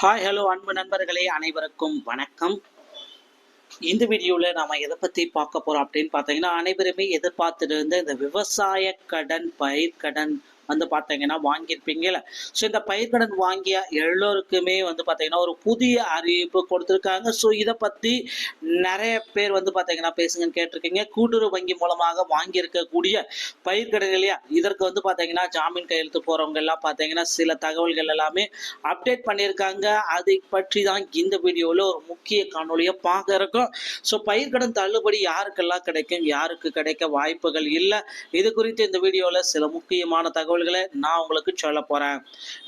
Hi hello அன்பு நண்பர்களே, அனைவருக்கும் வணக்கம். இந்த வீடியோவில் நாம் எதை பற்றி பார்க்க போகிறோம் அப்படின்னு பார்த்தீங்கன்னா, அனைவருமே எதிர்பார்த்துட்டு இருந்த இந்த விவசாய கடன், பயிர்க்கடன் வந்து பார்த்தீங்கன்னா வாங்கியிருப்பீங்கல்ல. ஸோ இந்த பயிர்க்கடன் வாங்கிய எல்லோருக்குமே வந்து பார்த்தீங்கன்னா ஒரு புதிய அறிவிப்பு கொடுத்துருக்காங்க. ஸோ இதை பற்றி நிறைய பேர் வந்து பார்த்தீங்கன்னா பேசுங்கன்னு கேட்டிருக்கீங்க. கூட்டுறவு வங்கி மூலமாக வாங்கியிருக்கக்கூடிய பயிர்க்கடன் இல்லையா, இதற்கு வந்து பார்த்தீங்கன்னா ஜாமீன் கையெழுத்து போகிறவங்க எல்லாம் பார்த்தீங்கன்னா சில தகவல்கள் எல்லாமே அப்டேட் பண்ணியிருக்காங்க. அதை பற்றி தான் இந்த வீடியோவில் ஒரு முக்கிய காணொலியை பார்க்க இருக்கோம். ஸோ பயிர்க்கடன் தள்ளுபடி யாருக்கெல்லாம் கிடைக்கும், யாருக்கு கிடைக்க வாய்ப்புகள் இல்லை, இது குறித்து இந்த வீடியோவில் சில முக்கியமான தகவல்களை நான் உங்களுக்கு சொல்ல போகிறேன்.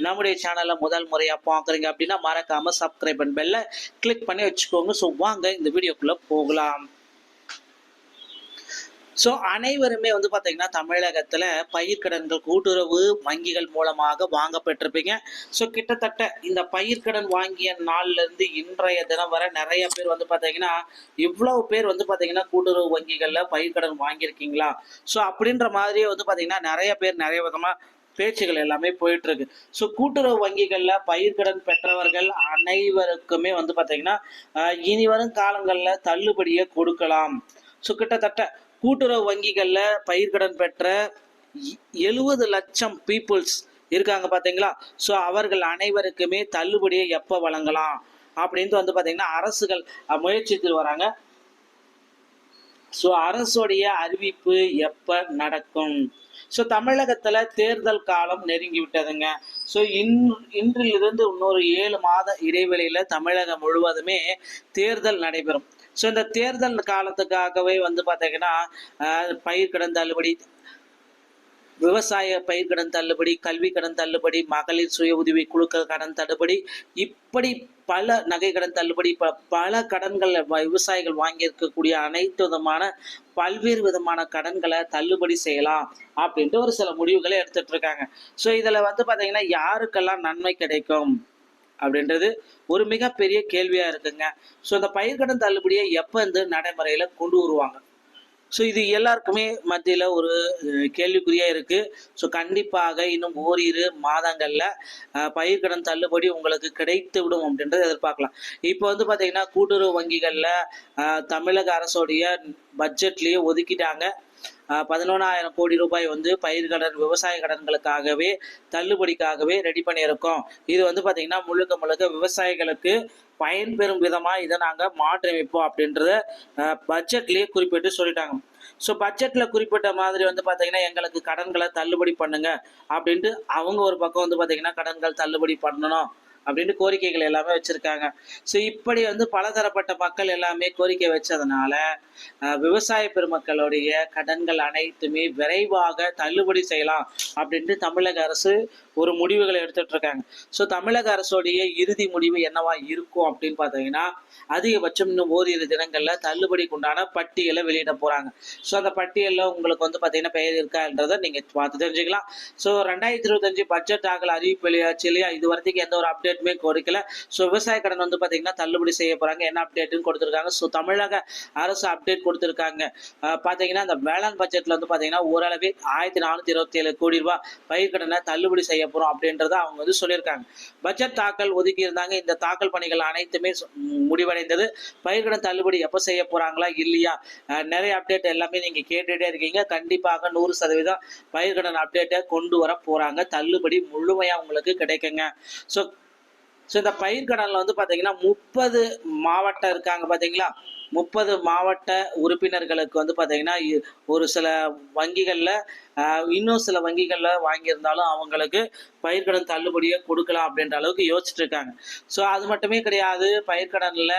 நம்முடைய சேனலை முதல் முறையாக பார்க்குறீங்க அப்படின்னா மறக்காமல் சப்ஸ்கிரைப் அண்ட் பெல்லை கிளிக் பண்ணி வச்சுக்கோங்க. ஸோ வாங்க இந்த வீடியோக்குள்ளே போகலாம். ஸோ அனைவருமே வந்து பார்த்தீங்கன்னா தமிழகத்தில் பயிர்க்கடன்கள் கூட்டுறவு வங்கிகள் மூலமாக வாங்க பெற்றிருப்பீங்க. ஸோ கிட்டத்தட்ட இந்த பயிர்க்கடன் வாங்கிய நாள்லேருந்து இன்றைய தினம் வரை நிறைய பேர் வந்து பார்த்தீங்கன்னா இவ்வளவு பேர் வந்து பார்த்தீங்கன்னா கூட்டுறவு வங்கிகளில் பயிர்க்கடன் வாங்கியிருக்கீங்களா, ஸோ அப்படின்ற மாதிரியே வந்து பார்த்தீங்கன்னா நிறைய பேர் நிறைய விதமாக பேச்சுகள் எல்லாமே போயிட்டு இருக்கு. ஸோ கூட்டுறவு வங்கிகளில் பயிர்க்கடன் பெற்றவர்கள் அனைவருக்குமே வந்து பார்த்தீங்கன்னா இனி வரும் காலங்களில் தள்ளுபடியை கொடுக்கலாம். ஸோ கிட்டத்தட்ட கூட்டுறவு வங்கிகளில் பயிர்க்கடன் பெற்ற 70 லட்சம் பீப்புள்ஸ் இருக்காங்க பார்த்தீங்களா. ஸோ அவர்கள் அனைவருக்குமே தள்ளுபடியை எப்போ வழங்கலாம் அப்படின்ட்டு வந்து பார்த்தீங்கன்னா அரசுகள் முயற்சித்து வராங்க. ஸோ அரசுடைய அறிவிப்பு எப்போ நடக்கும்? ஸோ தமிழகத்தில் தேர்தல் காலம் நெருங்கி விட்டதுங்க. ஸோ இன்றிலிருந்து இன்னொரு 7 மாத இடைவெளியில் தமிழகம் முழுவதுமே தேர்தல் நடைபெறும். ஸோ இந்த தேர்தல் காலத்துக்காகவே வந்து பார்த்தீங்கன்னா பயிர்க்கடன் தள்ளுபடி, விவசாய பயிர்க்கடன் தள்ளுபடி, கல்வி கடன் தள்ளுபடி, மகளிர் சுய உதவி குழுக்கள் கடன் தள்ளுபடி, இப்படி பல நகை கடன் தள்ளுபடி, பல கடன்கள் விவசாயிகள் வாங்கியிருக்கக்கூடிய அனைத்து விதமான பல்வேறு விதமான கடன்களை தள்ளுபடி செய்யலாம் அப்படின்ட்டு ஒரு சில முடிவுகளை எடுத்துட்டு இருக்காங்க. ஸோ இதில் வந்து பார்த்தீங்கன்னா யாருக்கெல்லாம் நன்மை கிடைக்கும் அப்படின்றது ஒரு மிகப்பெரிய கேள்வியா இருக்குங்க. ஸோ இந்த பயிர்க்கடன் தள்ளுபடியை எப்போ இந்த நடைமுறையில் கொண்டு வருவாங்க? ஸோ இது எல்லாருக்குமே மத்தியில் ஒரு கேள்விக்குறியா இருக்கு. ஸோ கண்டிப்பாக இன்னும் ஓரிரு மாதங்களில் பயிர்க்கடன் தள்ளுபடி உங்களுக்கு கிடைத்து விடும் அப்படின்றத எதிர்பார்க்கலாம். இப்போ வந்து பார்த்தீங்கன்னா கூட்டுறவு வங்கிகளில் தமிழக அரசுடைய பட்ஜெட்லேயே ஒதுக்கிட்டாங்க. 11,000 கோடி ரூபாய் வந்து பயிர்க்கடன் விவசாய கடன்களுக்காகவே தள்ளுபடிக்காகவே ரெடி பண்ணியிருக்கோம். இது வந்து பார்த்தீங்கன்னா முழுக்க முழுக்க விவசாயிகளுக்கு பயன்பெறும் விதமாக இதை நாங்கள் மாற்றியமைப்போம் அப்படின்றத பட்ஜெட்லேயே குறிப்பிட்டு சொல்லிட்டாங்க. ஸோ பட்ஜெட்டில் குறிப்பிட்ட மாதிரி வந்து பார்த்தீங்கன்னா எங்களுக்கு கடன்களை தள்ளுபடி பண்ணுங்க அப்படின்ட்டு அவங்க ஒரு பக்கம் வந்து பார்த்தீங்கன்னா கடன்கள் தள்ளுபடி பண்ணணும் அப்படின்ட்டு கோரிக்கைகள் எல்லாமே வச்சுருக்காங்க. ஸோ இப்படி வந்து பலதரப்பட்ட மக்கள் எல்லாமே கோரிக்கை வச்சதுனால விவசாய பெருமக்களுடைய கடன்கள் அனைத்துமே விரைவாக தள்ளுபடி செய்யலாம் அப்படின்ட்டு தமிழக அரசு ஒரு முடிவுகளை எடுத்துட்டு இருக்காங்க. ஸோ தமிழக அரசுடைய இறுதி முடிவு என்னவா இருக்கும் அப்படின்னு பார்த்தீங்கன்னா அதிகபட்சம் இன்னும் ஓரிரு தினங்களில் தள்ளுபடிக்கு உண்டான பட்டியலை வெளியிட போகிறாங்க. ஸோ அந்த பட்டியலில் உங்களுக்கு வந்து பார்த்தீங்கன்னா பெயர் இருக்கான்றதை நீங்கள் பார்த்து தெரிஞ்சுக்கலாம். ஸோ 2025 பட்ஜெட் தாக்கல் அறிவிப்பு வெளியாச்சு இல்லையா, இது வரைக்கும் எந்த ஒரு அப்டேட்டுமே கொடுக்கல. ஸோ விவசாய கடன் வந்து பார்த்தீங்கன்னா தள்ளுபடி செய்ய போகிறாங்க, என்ன அப்டேட்டுன்னு கொடுத்துருக்காங்க. ஸோ தமிழக அரசு அப்டேட் கொடுத்துருக்காங்க. பார்த்தீங்கன்னா இந்த வேளாண் பட்ஜெட்டில் வந்து பார்த்தீங்கன்னா ஓரளவு 1427 கோடி ரூபாய் பயிர்க்கடனை தள்ளுபடி செய்ய போகிறோம் அப்படின்றத அவங்க வந்து சொல்லியிருக்காங்க. பட்ஜெட் தாக்கல் ஒதுக்கி இருந்தாங்க. இந்த தாக்கல் பணிகள் அனைத்துமே முடிவடைந்தது. பயிர்க்கடன் தள்ளுபடி எப்போ செய்ய போகிறாங்களா இல்லையா, நிறைய அப்டேட் எல்லாமே நீங்கள் கேட்டுகிட்டே இருக்கீங்க. கண்டிப்பாக 100% பயிர்க்கடன் அப்டேட்டை கொண்டு வர போகிறாங்க. தள்ளுபடி முழுமையாக உங்களுக்கு கிடைக்குங்க. ஸோ இந்த பயிர்க்கடனில் வந்து பார்த்தீங்கன்னா 30 மாவட்டம் இருக்காங்க பார்த்தீங்களா. 30 மாவட்ட உறுப்பினர்களுக்கு வந்து பார்த்தீங்கன்னா ஒரு சில வங்கிகளில் இன்னும் சில வங்கிகளில் வாங்கியிருந்தாலும் அவங்களுக்கு பயிர்க்கடன் தள்ளுபடியை கொடுக்கலாம் அப்படின்ற அளவுக்கு யோசிச்சுட்டு இருக்காங்க. ஸோ அது மட்டுமே கிடையாது, பயிர்க்கடனில்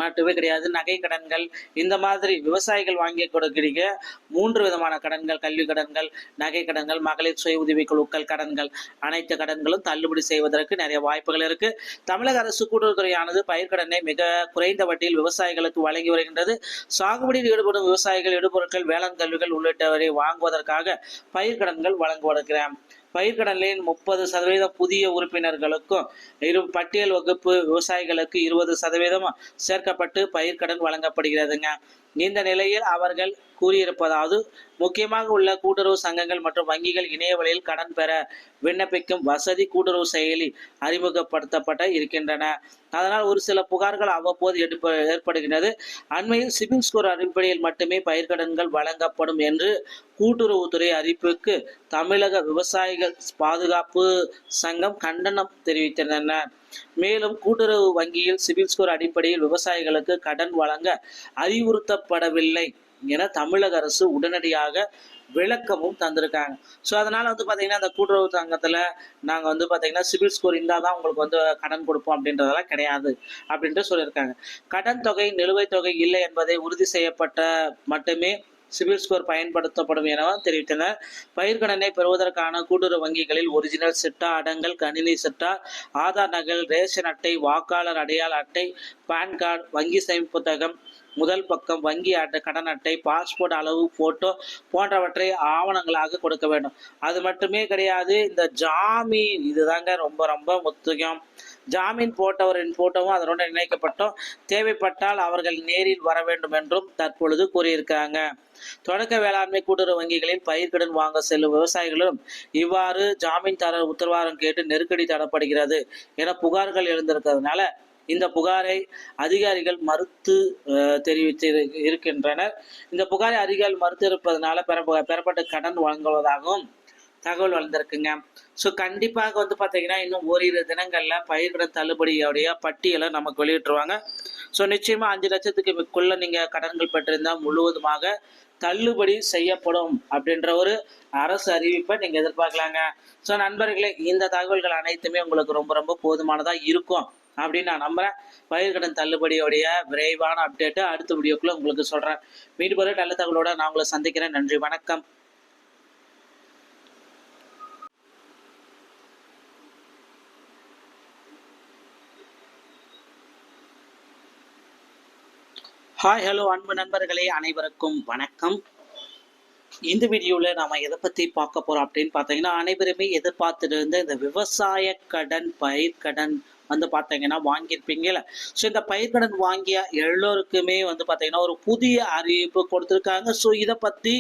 மட்டுமே கிடையாது, நகை கடன்கள், இந்த மாதிரி விவசாயிகள் வாங்கி கொடுக்கிற 3 விதமான கடன்கள், கல்வி கடன்கள், நகை கடன்கள், மகளிர் சுய உதவி குழுக்கள் கடன்கள், அனைத்து கடன்களும் தள்ளுபடி செய்வதற்கு நிறைய வாய்ப்புகள் இருக்கு. தமிழக அரசு கூட்டுறவுத்துறையானது பயிர்க்கடனை மிக குறைந்த வட்டியில் விவசாயிகளுக்கு வழங்கி வருகின்றது. சாகுபடியில் ஈடுபடும் விவசாயிகள் இடுபொருட்கள், வேளாண் கல்விகள் உள்ளிட்டவரை வாங்குவதற்காக பயிர்க்கடன்கள் வழங்குவதற்கிறேன். பயிர்க்கடனின் 30% புதிய உறுப்பினர்களுக்கும் பட்டியல் வகுப்பு விவசாயிகளுக்கு 20% சேர்க்கப்பட்டு பயிர்க்கடன் வழங்கப்படுகிறதுங்க. இந்த நிலையில் அவர்கள் கூறியிருப்பதாவது முக்கியமாக உள்ள கூட்டுறவு சங்கங்கள் மற்றும் வங்கிகள் இணைய வழியில் கடன் பெற விண்ணப்பிக்கும் வசதி கூட்டுறவு செயலி அறிமுகப்படுத்தப்பட்ட இருக்கின்றன. அதனால் ஒரு சில புகார்கள் அவ்வப்போது ஏற்படுகின்றது. அண்மையில் சிபில் ஸ்கோர் அடிப்படையில் மட்டுமே பயிர்க்கடன்கள் வழங்கப்படும் என்று கூட்டுறவுத்துறை அறிவிப்புக்கு தமிழக விவசாயிகள் பாதுகாப்பு சங்கம் கண்டனம் தெரிவித்தனர். மேலும் கூட்டுறவு வங்கியில் சிபில் ஸ்கோர் அடிப்படையில் விவசாயிகளுக்கு கடன் வழங்க அறிவுறுத்தப்படவில்லை என தமிழக அரசு உடனடியாக விளக்கமும் தந்திருக்காங்க. ஸோ அதனால பார்த்தீங்கன்னா அந்த கூட்டுறவு சங்கத்தில் நாங்கள் பார்த்தீங்கன்னா சிபில் ஸ்கோர் இருந்தால் தான் உங்களுக்கு கடன் கொடுப்போம் அப்படின்றதெல்லாம் கிடையாது அப்படின்ட்டு சொல்லியிருக்காங்க. கடன் தொகை நிலுவைத் தொகை இல்லை என்பதை உறுதி செய்யப்பட்ட மட்டுமே சிபில் ஸ்கோர் பயன்படுத்தப்படும் என தெரிவித்தனர். பயிர்க்கடனை பெறுவதற்கான கூட்டுறவு வங்கிகளில் ஒரிஜினல் சிட்டா, அடங்கல், கணினி சிட்டா, ஆதார் நகல், ரேஷன் அட்டை, வாக்காளர் அடையாள அட்டை, பான் கார்டு, வங்கி சேமிப்பு புத்தகம், முதல் பக்கம், வங்கி கடன் அட்டை, பாஸ்போர்ட் அளவு போட்டோ போன்றவற்றை ஆவணங்களாக கொடுக்க வேண்டும். அது மட்டுமே கிடையாது, இந்த ஜாமீன் இதுதாங்க ரொம்ப ரொம்ப முக்கியம். ஜாமீன் போட்டவரின் போட்டோவும் அதனுடன் இணைக்கப்பட்டோம். தேவைப்பட்டால் அவர்கள் நேரில் வர வேண்டும் என்றும் தற்பொழுது கூறியிருக்காங்க. தொடக்க வேளாண்மை கூட்டுறவு வங்கிகளில் பயிர்க்கடன் வாங்க செல்லும் விவசாயிகளும் இவ்வாறு ஜாமீன் தர உத்தரவாதம் கேட்டு நெருக்கடி தரப்படுகிறது என புகார்கள் எழுந்திருக்கிறதுனால இந்த புகாரை அதிகாரிகள் மறுத்து தெரிவித்து இருக்கின்றனர். இந்த புகாரை அதிகாரிகள் மறுத்து இருப்பதனால பெறப்பட்ட கடன் வழங்குவதாகவும் தகவல் வளர்ந்துருக்குங்க. ஸோ கண்டிப்பாக பார்த்தீங்கன்னா இன்னும் ஓரிரு தினங்களில் பயிர்க்கடன் தள்ளுபடியோடைய பட்டியலை நமக்கு வெளியிட்டுருவாங்க. ஸோ நிச்சயமாக 5 லட்சத்துக்குள்ள நீங்கள் கடன்கள் பெற்றிருந்தால் முழுவதுமாக தள்ளுபடி செய்யப்படும் அப்படின்ற ஒரு அரசு அறிவிப்பை நீங்கள் எதிர்பார்க்கலாங்க. ஸோ நண்பர்களே, இந்த தகவல்கள் அனைத்துமே உங்களுக்கு ரொம்ப ரொம்ப போதுமானதாக இருக்கும் அப்படின்னு நான் நம்புறேன். பயிர்க்கடன் தள்ளுபடியோடைய விரைவான அப்டேட்டு அடுத்த வீடியோக்குள்ள உங்களுக்கு சொல்கிறேன். மீண்டும் ஒரு நல்ல தகவலோட நான் உங்களை சந்திக்கிறேன். நன்றி, வணக்கம். ஹாய், ஹலோ அன்பு நண்பர்களே, அனைவருக்கும் வணக்கம். இந்த வீடியோவில் நாம் எதை பற்றி பார்க்க போகிறோம் அப்படின்னு பார்த்தீங்கன்னா, அனைவருமே எதிர்பார்த்துட்டு இருந்த இந்த விவசாய கடன், பயிர்க்கடன் பார்த்தீங்கன்னா வாங்கியிருப்பீங்கல்ல. ஸோ இந்த பயிர்க்கடன் வாங்கிய எல்லோருக்குமே பார்த்தீங்கன்னா ஒரு புதிய அறிவிப்பு கொடுத்துருக்காங்க. ஸோ இதை பற்றி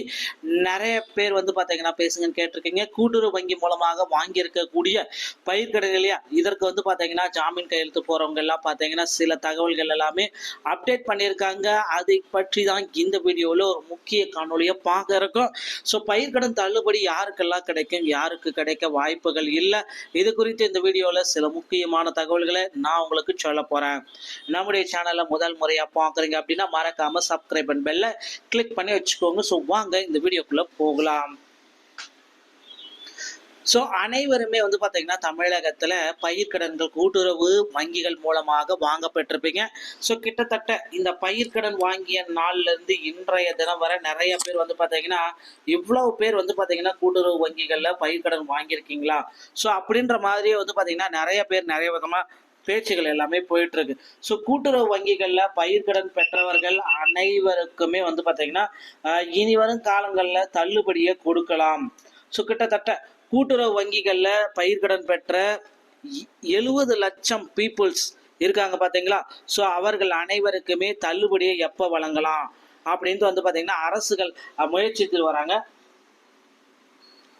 நிறைய பேர் பார்த்தீங்கன்னா பேசுங்கன்னு கேட்டிருக்கீங்க. கூட்டுறவு வங்கி மூலமாக வாங்கியிருக்கக்கூடிய பயிர்க்கடன் இல்லையா, இதற்கு பார்த்தீங்கன்னா ஜாமீன் கையெழுத்து போகிறவங்க எல்லாம் பார்த்தீங்கன்னா சில தகவல்கள் எல்லாமே அப்டேட் பண்ணியிருக்காங்க. அதை பற்றி தான் இந்த வீடியோவில் ஒரு முக்கிய காணொலியை பார்க்க இருக்கோம். ஸோ பயிர்க்கடன் தள்ளுபடி யாருக்கெல்லாம் கிடைக்கும், யாருக்கு கிடைக்க வாய்ப்புகள் இல்லை, இது குறித்து இந்த வீடியோவில் சில முக்கியமான தகவல்களை நான் உங்களுக்கு சொல்ல போறேன். நம்முடைய சேனலை முதல் முறையா பார்க்குறீங்க அப்படின்னா மறக்காம சப்ஸ்கிரைப் பண்ணி பெல்ல கிளிக் பண்ணி வச்சுக்கோங்க. ஸோ வாங்க இந்த வீடியோக்குள்ள போகலாம். ஸோ அனைவருமே பார்த்தீங்கன்னா தமிழகத்தில் பயிர்க்கடன்கள் கூட்டுறவு வங்கிகள் மூலமாக வாங்க பெற்றிருப்பீங்க. ஸோ கிட்டத்தட்ட இந்த பயிர்க்கடன் வாங்கிய நாள்லேருந்து இன்றைய தினம் வரை நிறைய பேர் பார்த்தீங்கன்னா இவ்வளவு பேர் பார்த்தீங்கன்னா கூட்டுறவு வங்கிகளில் பயிர்க்கடன் வாங்கியிருக்கீங்களா, ஸோ அப்படின்ற மாதிரியே பார்த்தீங்கன்னா நிறைய பேர் நிறைய விதமாக பேச்சுகள் எல்லாமே போயிட்டு இருக்கு. ஸோ கூட்டுறவு வங்கிகளில் பயிர்க்கடன் பெற்றவர்கள் அனைவருக்குமே பார்த்தீங்கன்னா இனி வரும் காலங்களில் தள்ளுபடியை கொடுக்கலாம். ஸோ கிட்டத்தட்ட கூட்டுறவு வங்கிகளில் பயிர்க்கடன் பெற்ற 70 லட்சம் பீப்புள்ஸ் இருக்காங்க பார்த்தீங்களா. ஸோ அவர்கள் அனைவருக்குமே தள்ளுபடியை எப்போ வழங்கலாம் அப்படின்ட்டு பார்த்தீங்கன்னா அரசுகள் முயற்சித்து வராங்க.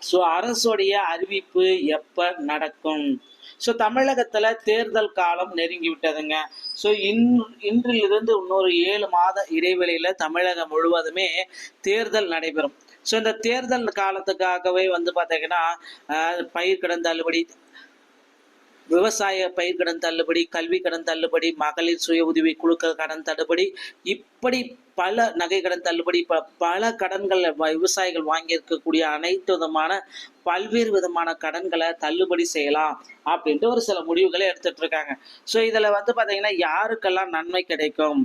ஸோ அரசுடைய அறிவிப்பு எப்போ நடக்கும்? ஸோ தமிழகத்தில் தேர்தல் காலம் நெருங்கி விட்டதுங்க. ஸோ இன்றிலிருந்து இன்னொரு 7 மாத இடைவெளியில் தமிழகம் முழுவதுமே தேர்தல் நடைபெறும். ஸோ இந்த தேர்தல் காலத்துக்காகவே பார்த்தீங்கன்னா பயிர்க்கடன் தள்ளுபடி, விவசாய பயிர்க்கடன் தள்ளுபடி, கல்வி கடன் தள்ளுபடி, மகளிர் சுய உதவி குழுக்கள் கடன் தள்ளுபடி, இப்படி பல நகை கடன் தள்ளுபடி, பல கடன்கள் விவசாயிகள் வாங்கியிருக்கக்கூடிய அனைத்து விதமான பல்வேறு விதமான கடன்களை தள்ளுபடி செய்யலாம் அப்படின்ட்டு ஒரு சில முடிவுகளை எடுத்துட்டு இருக்காங்க. ஸோ இதில் பார்த்தீங்கன்னா யாருக்கெல்லாம் நன்மை கிடைக்கும்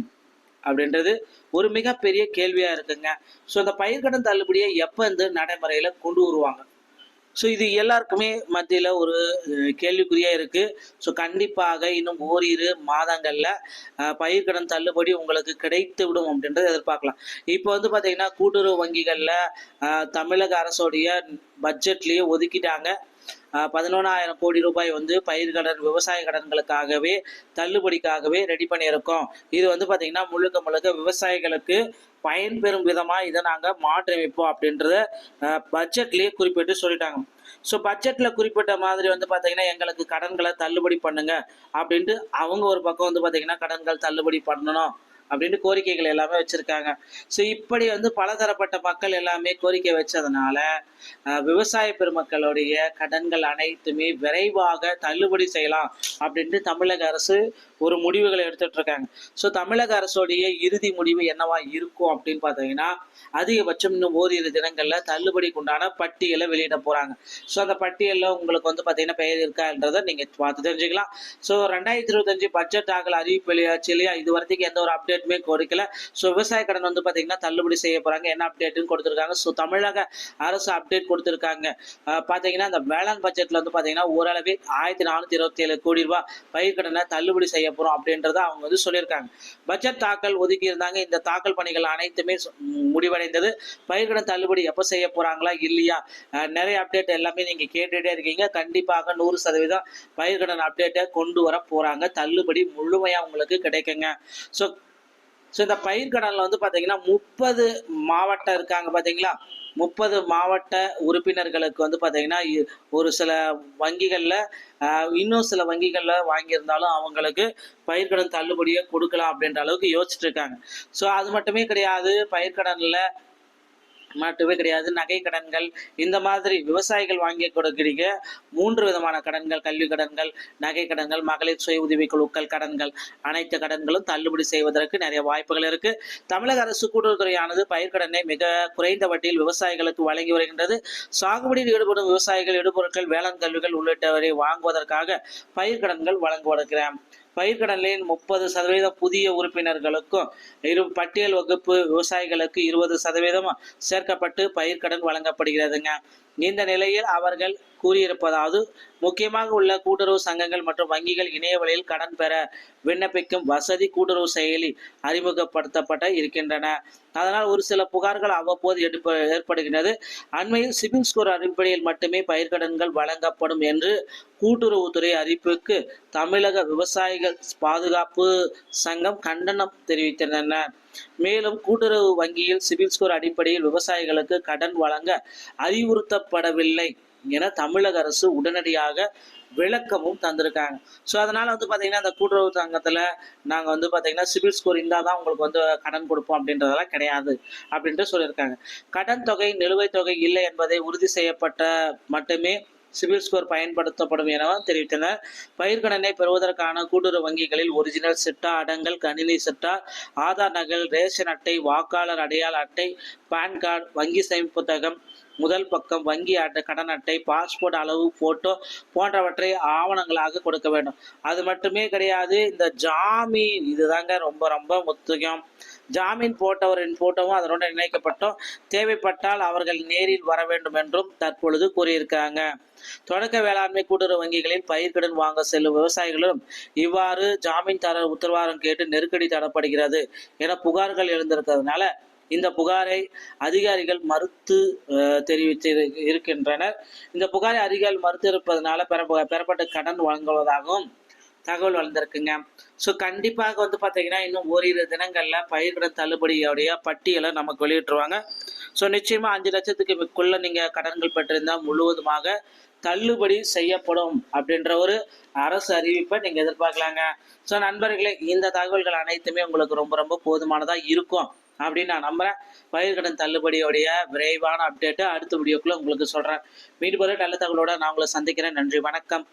அப்படின்றது ஒரு மிகப்பெரிய கேள்வியா இருக்குங்க. ஸோ இந்த பயிர்க்கடன் தள்ளுபடியை எப்போ நடைமுறையில் கொண்டு வருவாங்க? ஸோ இது எல்லாருக்குமே மத்தியில் ஒரு கேள்விக்குறியா இருக்கு. ஸோ கண்டிப்பாக இன்னும் ஓரிரு மாதங்களில் பயிர்க்கடன் தள்ளுபடி உங்களுக்கு கிடைத்து விடும் அப்படின்றத எதிர்பார்க்கலாம். இப்போ பார்த்தீங்கன்னா கூட்டுறவு வங்கிகளில் தமிழக அரசுடைய பட்ஜெட்லேயே ஒதுக்கிட்டாங்க. 11,000 கோடி ரூபாய் பயிர்க்கடன் விவசாய கடன்களுக்காகவே தள்ளுபடிக்காகவே ரெடி பண்ணியிருக்கோம். இது பார்த்தீங்கன்னா முழுக்க முழுக்க விவசாயிகளுக்கு பயன்பெறும் விதமாக இதை நாங்கள் மாற்றியமைப்போம் அப்படின்றத பட்ஜெட்லேயே குறிப்பிட்டு சொல்லிட்டாங்க. ஸோ பட்ஜெட்டில் குறிப்பிட்ட மாதிரி வந்து பார்த்தீங்கன்னா எங்களுக்கு கடன்களை தள்ளுபடி பண்ணுங்க அப்படின்ட்டு அவங்க ஒரு பக்கம் வந்து பார்த்தீங்கன்னா கடன்கள் தள்ளுபடி பண்ணணும் அப்படின்னு கோரிக்கைகள் எல்லாமே வச்சிருக்காங்க. ஸோ இப்படி வந்து பலதரப்பட்ட மக்கள் எல்லாமே கோரிக்கை வச்சதுனால விவசாய பெருமக்களுடைய கடன்கள் அனைத்துமே விரைவாக தள்ளுபடி செய்யலாம் அப்படின்ட்டு தமிழக அரசு ஒரு முடிவுகளை எடுத்துட்டு இருக்காங்க. ஸோ தமிழக அரசுடைய இறுதி முடிவு என்னவா இருக்கும் அப்படின்னு பார்த்தீங்கன்னா அதிகபட்சம் இன்னும் ஓரிரு தினங்களில் தள்ளுபடிக்கு உண்டான பட்டியலை வெளியிட போகிறாங்க. ஸோ அந்த பட்டியலில் உங்களுக்கு வந்து பார்த்தீங்கன்னா பெயர் இருக்கான்றதை நீங்கள் பார்த்து தெரிஞ்சுக்கலாம். ஸோ 2025 பட்ஜெட் தாக்கல் அறிவிப்பு வெளியாச்சு இல்லையா, இது வரைக்கும் எந்த ஒரு அப்டேட்டுமே கொடுக்கல. ஸோ விவசாய கடன் வந்து பார்த்தீங்கன்னா தள்ளுபடி செய்ய போகிறாங்க, என்ன அப்டேட்டுன்னு கொடுத்துருக்காங்க. ஸோ தமிழக அரசு அப்டேட் கொடுத்துருக்காங்க. பார்த்தீங்கன்னா இந்த வேளாண் பட்ஜெட்டில் வந்து பார்த்தீங்கன்னா ஓரளவு 1427 கோடி ரூபாய் பயிர்க்கடனை தள்ளுபடி செய்ய போகிறோம் அப்படின்றத அவங்க வந்து சொல்லியிருக்காங்க. பட்ஜெட் தாக்கல் ஒதுக்கி இருந்தாங்க. இந்த தாக்கல் பணிகள் அனைத்துமே முடிவடைந்தது. பயிர்க்கடன் தள்ளுபடி எப்போ செய்ய போகிறாங்களா இல்லையா, நிறைய அப்டேட் எல்லாமே நீங்கள் கேட்டுகிட்டே இருக்கீங்க. கண்டிப்பாக 100% பயிர்க்கடன் அப்டேட்டை கொண்டு வர போகிறாங்க. தள்ளுபடி முழுமையாக உங்களுக்கு கிடைக்குங்க. ஸோ இந்த பயிர்க்கடனில் வந்து பார்த்தீங்கன்னா 30 மாவட்டம் இருக்காங்க பார்த்தீங்களா, 30 மாவட்ட உறுப்பினர்களுக்கு வந்து பார்த்தீங்கன்னா ஒரு சில வங்கிகளில் இன்னும் சில வங்கிகளில் வாங்கியிருந்தாலும் அவங்களுக்கு பயிர்க்கடன் தள்ளுபடியை கொடுக்கலாம் அப்படின்ற அளவுக்கு யோசிச்சுட்டு இருக்காங்க. ஸோ அது மட்டுமே கிடையாது, பயிர்க்கடனில் மட்டுமே கிடையாது, நகை கடன்கள், இந்த மாதிரி விவசாயிகள் வாங்கி கொடுக்கிற 3 விதமான கடன்கள், கல்வி கடன்கள், நகை கடன்கள், மகளிர் சுய உதவி குழுக்கள் கடன்கள், அனைத்து கடன்களும் தள்ளுபடி செய்வதற்கு நிறைய வாய்ப்புகள் இருக்கு. தமிழக அரசு கூட்டுறவுத்துறையானது பயிர்க்கடனை மிக குறைந்த வட்டியில் விவசாயிகளுக்கு வழங்கி வருகின்றது. சாகுபடியில் ஈடுபடும் விவசாயிகள் இடுபொருட்கள், வேளாண் கல்விகள் உள்ளிட்டவரை வாங்குவதற்காக பயிர்க்கடன்கள் வழங்குவதற்கிறேன். பயிர்க்கடனின் 30% புதிய உறுப்பினர்களுக்கும் பட்டியல் வகுப்பு விவசாயிகளுக்கு 20% சேர்க்கப்பட்டு பயிர்க்கடன் வழங்கப்படுகிறதுங்க. இந்த நிலையில் அவர்கள் கூறியிருப்பதாவது, முக்கியமாக உள்ள கூட்டுறவு சங்கங்கள் மற்றும் வங்கிகள் இணைய வழியில் கடன் பெற விண்ணப்பிக்கும் வசதி கூட்டுறவு செயலி அறிமுகப்படுத்தப்பட்ட இருக்கின்றன. அதனால் ஒரு சில புகார்கள் அவ்வப்போது ஏற்படுகின்றது. அண்மையில் சிபில் ஸ்கோர் அடிப்படையில் மட்டுமே பயிர்க்கடன்கள் வழங்கப்படும் என்று கூட்டுறவுத்துறை அறிவிப்புக்கு தமிழக விவசாயிகள் பாதுகாப்பு சங்கம் கண்டனம் தெரிவித்தனர். மேலும் கூட்டுறவு வங்கியில் சிபில் ஸ்கோர் அடிப்படையில் விவசாயிகளுக்கு கடன் வழங்க அறிவுறுத்தப்படவில்லை என தமிழக அரசு உடனடியாக விளக்கமும் தந்திருக்காங்க. ஸோ அதனால வந்து பார்த்தீங்கன்னா இந்த கூட்டுறவு சங்கத்தில் நாங்கள் வந்து பார்த்தீங்கன்னா சிபில் ஸ்கோர் இருந்தால் தான் உங்களுக்கு வந்து கடன் கொடுப்போம் அப்படின்றதெல்லாம் கிடையாது அப்படின்ட்டு சொல்லியிருக்காங்க. கடன் தொகை நிலுவைத் தொகை இல்லை என்பதை உறுதி செய்யப்பட்ட மட்டுமே சிபில் ஸ்கோர் பயன்படுத்தப்படும் என தெரிவித்தனர். பயிர்க்கடனை பெறுவதற்கான கூட்டுறவு வங்கிகளில் ஒரிஜினல் சிட்டா, அடங்கல், கணினி சிட்டா, ஆதார் நகல், ரேஷன் அட்டை, வாக்காளர் அடையாள அட்டை, பான் கார்டு, வங்கி சேமிப்பு புத்தகம், முதல் பக்கம், வங்கி கடன் அட்டை, பாஸ்போர்ட் அளவு போட்டோ போன்றவற்றை ஆவணங்களாக கொடுக்க வேண்டும். அது மட்டுமே கிடையாது, இந்த ஜாமீன் இதுதாங்க ரொம்ப ரொம்ப முக்கியம். ஜாமீன் போட்டவரின் போட்டோவும் அதனுடன் இணைக்கப்பட்டோம். தேவைப்பட்டால் அவர்கள் நேரில் வர வேண்டும் என்றும் தற்பொழுது கூறியிருக்காங்க. தொடக்க வேளாண்மை கூட்டுறவு வங்கிகளில் பயிர்க்கடன் வாங்க செல்லும் விவசாயிகளும் இவ்வாறு ஜாமீன்தாரர் உத்தரவாதம் கேட்டு நெருக்கடி தரப்படுகிறது என புகார்கள் எழுந்திருக்கிறதுனால இந்த புகாரை அதிகாரிகள் மறுத்து தெரிவித்து இருக்கின்றனர். இந்த புகாரை அதிகாரிகள் மறுத்து இருப்பதனால பெறப்பட்ட கடன் வழங்குவதாகவும் தகவல் வளர்ந்துருக்குங்க. ஸோ கண்டிப்பாக வந்து பார்த்தீங்கன்னா இன்னும் ஓரிரு தினங்களில் பயிர்க்கடன் தள்ளுபடியோடைய பட்டியலை நமக்கு வெளியிட்டுருவாங்க. ஸோ நிச்சயமாக 5 லட்சத்துக்குள்ள நீங்கள் கடன்கள் பெற்றிருந்தால் முழுவதுமாக தள்ளுபடி செய்யப்படும் அப்படின்ற ஒரு அரசு அறிவிப்பை நீங்கள் எதிர்பார்க்கலாங்க. ஸோ நண்பர்களே, இந்த தகவல்கள் அனைத்துமே உங்களுக்கு ரொம்ப ரொம்ப போதுமானதாக இருக்கும் அப்படின்னு நான் நம்புகிறேன். பயிர்க்கடன் தள்ளுபடியோடைய விரைவான அப்டேட்டு அடுத்த வீடியோக்குள்ளே உங்களுக்கு சொல்கிறேன். மீண்டும் ஒரு நல்ல தகவலோட நான் உங்களை சந்திக்கிறேன். நன்றி, வணக்கம்.